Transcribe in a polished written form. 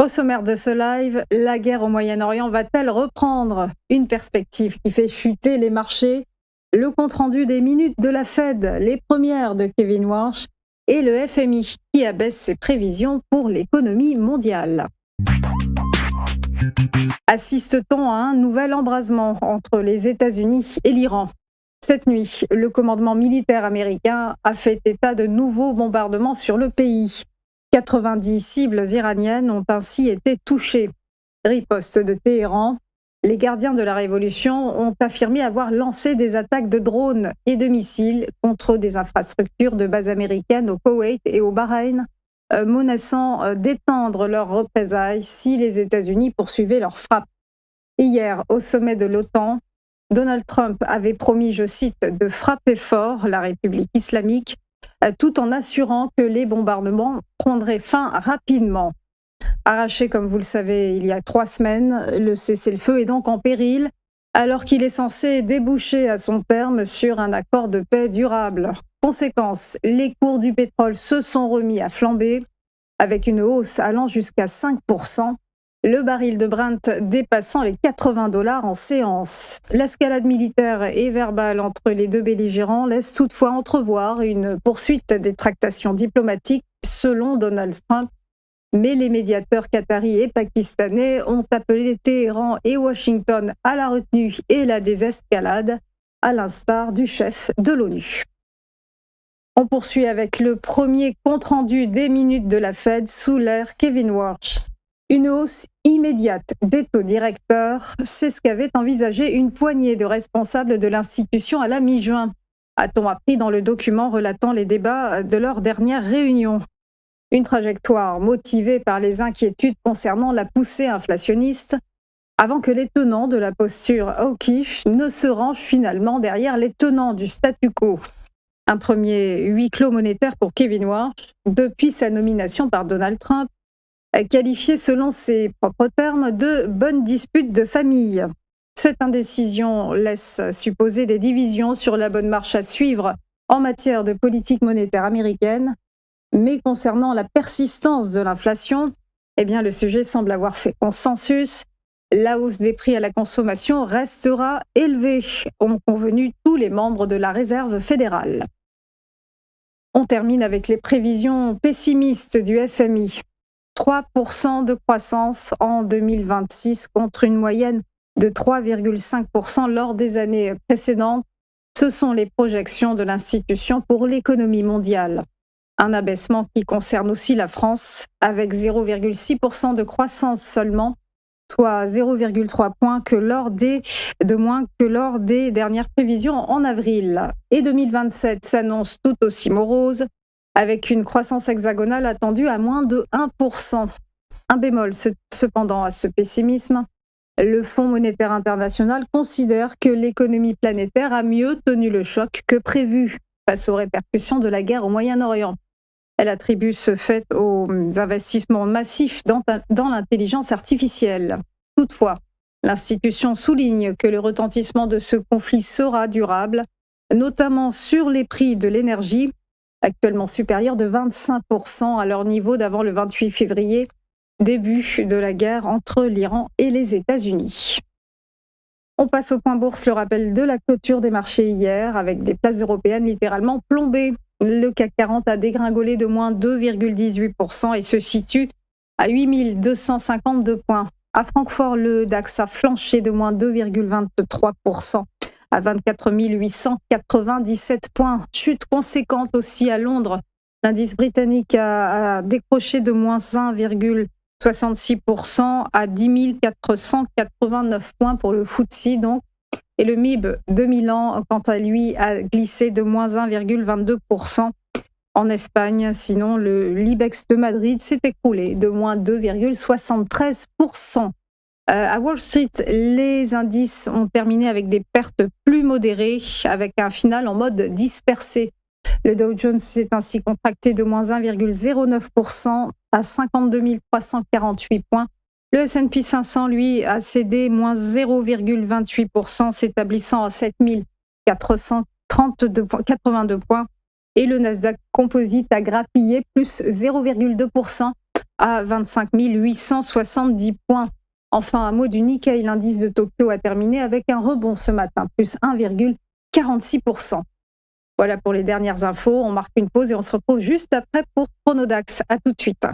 Au sommaire de ce live, la guerre au Moyen-Orient va-t-elle reprendre une perspective qui fait chuter les marchés? Le compte-rendu des minutes de la Fed, les premières de Kevin Warsh et le FMI qui abaisse ses prévisions pour l'économie mondiale. Assiste-t-on à un nouvel embrasement entre les États-Unis et l'Iran? Cette nuit, le commandement militaire américain a fait état de nouveaux bombardements sur le pays. 90 cibles iraniennes ont ainsi été touchées. Riposte de Téhéran, les gardiens de la révolution ont affirmé avoir lancé des attaques de drones et de missiles contre des infrastructures de base américaines au Koweït et au Bahreïn, menaçant d'étendre leurs représailles si les États-Unis poursuivaient leurs frappes. Hier, au sommet de l'OTAN, Donald Trump avait promis, je cite, de frapper fort la République islamique, tout en assurant que les bombardements prendraient fin rapidement. Arraché, comme vous le savez, il y a 3 semaines, le cessez-le-feu est donc en péril, alors qu'il est censé déboucher à son terme sur un accord de paix durable. Conséquence, les cours du pétrole se sont remis à flamber, avec une hausse allant jusqu'à 5%, le baril de Brent dépassant les $80 en séance. L'escalade militaire et verbale entre les deux belligérants laisse toutefois entrevoir une poursuite des tractations diplomatiques selon Donald Trump, mais les médiateurs qataris et pakistanais ont appelé Téhéran et Washington à la retenue et la désescalade, à l'instar du chef de l'ONU. On poursuit avec le premier compte-rendu des minutes de la Fed sous l'ère Kevin Warsh. Une hausse immédiate des taux directeurs, c'est ce qu'avait envisagé une poignée de responsables de l'institution à la mi-juin, a-t-on appris dans le document relatant les débats de leur dernière réunion. Une trajectoire motivée par les inquiétudes concernant la poussée inflationniste, avant que les tenants de la posture hawkish ne se rangent finalement derrière les tenants du statu quo. Un premier huis clos monétaire pour Kevin Warsh, depuis sa nomination par Donald Trump, qualifié selon ses propres termes de « bonne dispute de famille ». Cette indécision laisse supposer des divisions sur la bonne marche à suivre en matière de politique monétaire américaine, mais concernant la persistance de l'inflation, le sujet semble avoir fait consensus. La hausse des prix à la consommation restera élevée, ont convenu tous les membres de la Réserve fédérale. On termine avec les prévisions pessimistes du FMI. 3% de croissance en 2026 contre une moyenne de 3,5% lors des années précédentes. Ce sont les projections de l'institution pour l'économie mondiale. Un abaissement qui concerne aussi la France, avec 0,6% de croissance seulement, soit 0,3 points de moins que lors des dernières prévisions en avril. Et 2027 s'annonce tout aussi morose, avec une croissance hexagonale attendue à moins de 1%. Un bémol cependant à ce pessimisme, le Fonds monétaire international considère que l'économie planétaire a mieux tenu le choc que prévu face aux répercussions de la guerre au Moyen-Orient. Elle attribue ce fait aux investissements massifs dans l'intelligence artificielle. Toutefois, l'institution souligne que le retentissement de ce conflit sera durable, notamment sur les prix de l'énergie, actuellement supérieurs de 25% à leur niveau d'avant le 28 février, début de la guerre entre l'Iran et les États-Unis. On passe au point bourse, le rappel de la clôture des marchés hier, avec des places européennes littéralement plombées. Le CAC 40 a dégringolé de moins 2,18% et se situe à 8252 points. À Francfort, le DAX a flanché de moins 2,23% à 24 897 points. Chute conséquente aussi à Londres. L'indice britannique a décroché de moins 1,66% à 10 489 points pour le FTSE donc. Et le MIB de Milan, quant à lui, a glissé de moins 1,22% en Espagne. Sinon, le l'IBEX de Madrid s'est écroulé de moins 2,73%. À Wall Street, les indices ont terminé avec des pertes plus modérées, avec un final en mode dispersé. Le Dow Jones s'est ainsi contracté de moins 1,09% à 52 348 points. Le S&P 500, lui, a cédé moins 0,28%, s'établissant à 7 482 points. Et le Nasdaq Composite a grappillé plus 0,2% à 25 870 points. Enfin, un mot du Nikkei, l'indice de Tokyo a terminé avec un rebond ce matin, plus 1,46%. Voilà pour les dernières infos, on marque une pause et on se retrouve juste après pour Chronodax. À tout de suite.